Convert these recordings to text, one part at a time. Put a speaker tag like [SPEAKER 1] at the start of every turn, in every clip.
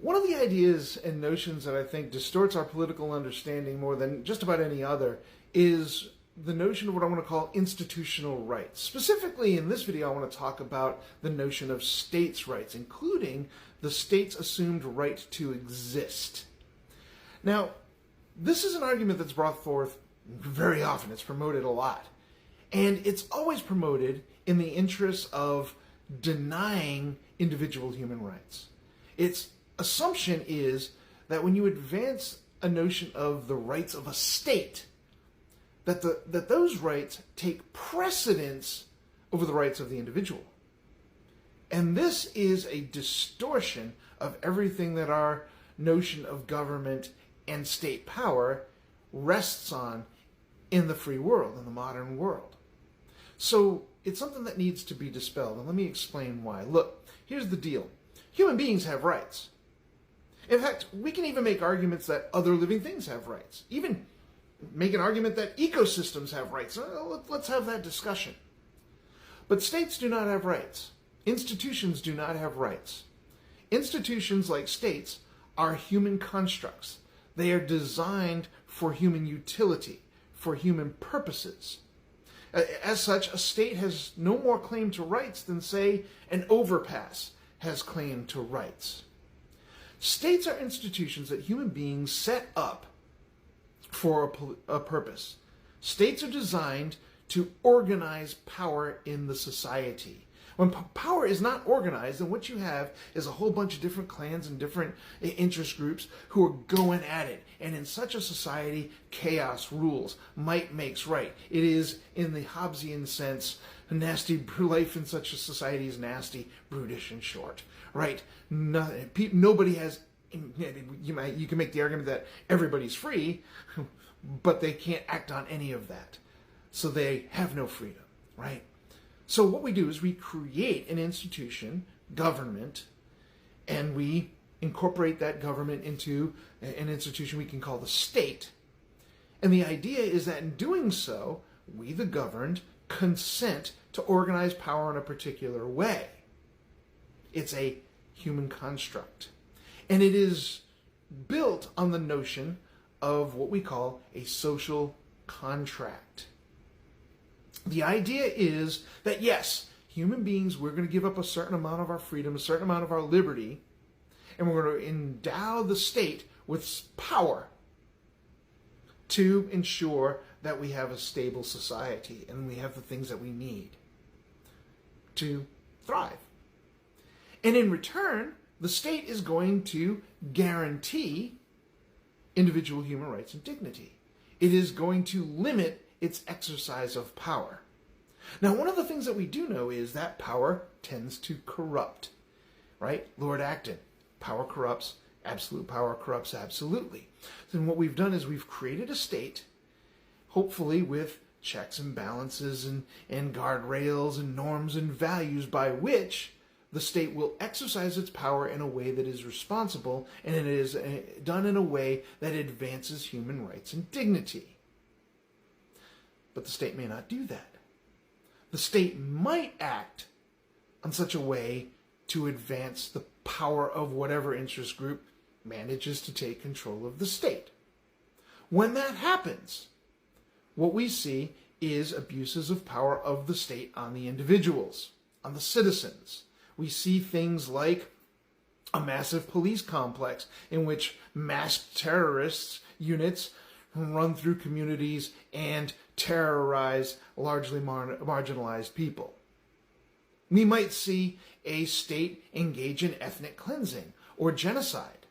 [SPEAKER 1] One of the ideas and notions that I think distorts our political understanding more than just about any other is the notion of what I want to call institutional rights. Specifically, in this video, I want to talk about the notion of states' rights, including the state's assumed right to exist. Now, this is an argument that's brought forth very often. It's promoted a lot. And it's always promoted in the interest of denying individual human rights. Its assumption is that when you advance a notion of the rights of a state, that those rights take precedence over the rights of the individual. And this is a distortion of everything that our notion of government and state power rests on in the free world, in the modern world. So it's something that needs to be dispelled, and let me explain why. Look, here's the deal. Human beings have rights. In fact, we can even make arguments that other living things have rights. Even make an argument that ecosystems have rights. Let's have that discussion. But states do not have rights. Institutions do not have rights. Institutions, like states, are human constructs. They are designed for human utility, for human purposes. As such, a state has no more claim to rights than, say, an overpass has claim to rights. States are institutions that human beings set up for a purpose. States are designed to organize power in the society. When power is not organized, then what you have is a whole bunch of different clans and different interest groups who are going at it. And in such a society, chaos rules. Might makes right. It is, in the Hobbesian sense, life in such a society is nasty, brutish, and short. Right? Nobody has... You can make the argument that everybody's free, but they can't act on any of that. So they have no freedom, right? So what we do is we create an institution, government, and we incorporate that government into an institution we can call the state. And the idea is that in doing so, we, the governed, consent to organize power in a particular way. It's a human construct. And it is built on the notion of what we call a social contract. The idea is that, yes, human beings, we're going to give up a certain amount of our freedom, a certain amount of our liberty, and we're going to endow the state with power to ensure that we have a stable society and we have the things that we need to thrive. And in return, the state is going to guarantee individual human rights and dignity. It is going to limit its exercise of power. Now, one of the things that we do know is that power tends to corrupt, right? Lord Acton, power corrupts, absolute power corrupts absolutely. And what we've done is we've created a state, hopefully with checks and balances and guardrails and norms and values by which the state will exercise its power in a way that is responsible, and it is done in a way that advances human rights and dignity. But the state may not do that. The state might act in such a way to advance the power of whatever interest group manages to take control of the state. When that happens, what we see is abuses of power of the state on the individuals, on the citizens. We see things like a massive police complex in which masked terrorists units run through communities and terrorize largely marginalized people. We might see a state engage in ethnic cleansing or genocide.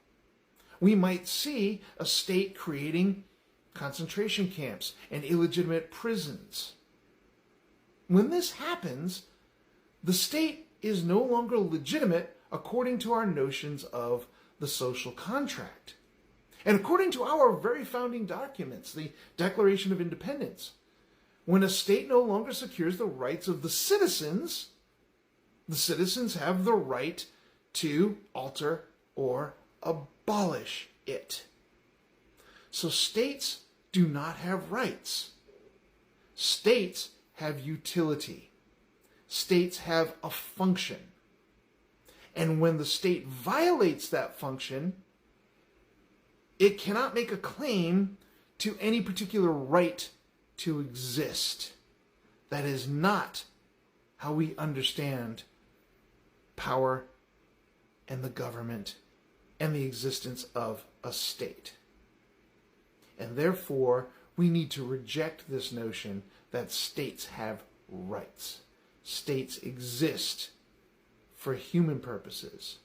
[SPEAKER 1] We might see a state creating concentration camps and illegitimate prisons. When this happens, the state is no longer legitimate according to our notions of the social contract. And according to our very founding documents, the Declaration of Independence, when a state no longer secures the rights of the citizens have the right to alter or abolish it. So states do not have rights. States have utility. States have a function. And when the state violates that function, it cannot make a claim to any particular right to exist. That is not how we understand power and the government and the existence of a state. And therefore, we need to reject this notion that states have rights. States exist for human purposes.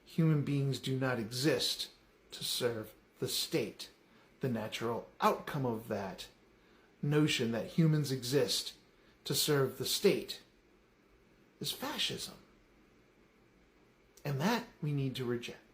[SPEAKER 1] Human beings do not exist to serve the state. The natural outcome of that notion that humans exist to serve the state is fascism. And that we need to reject.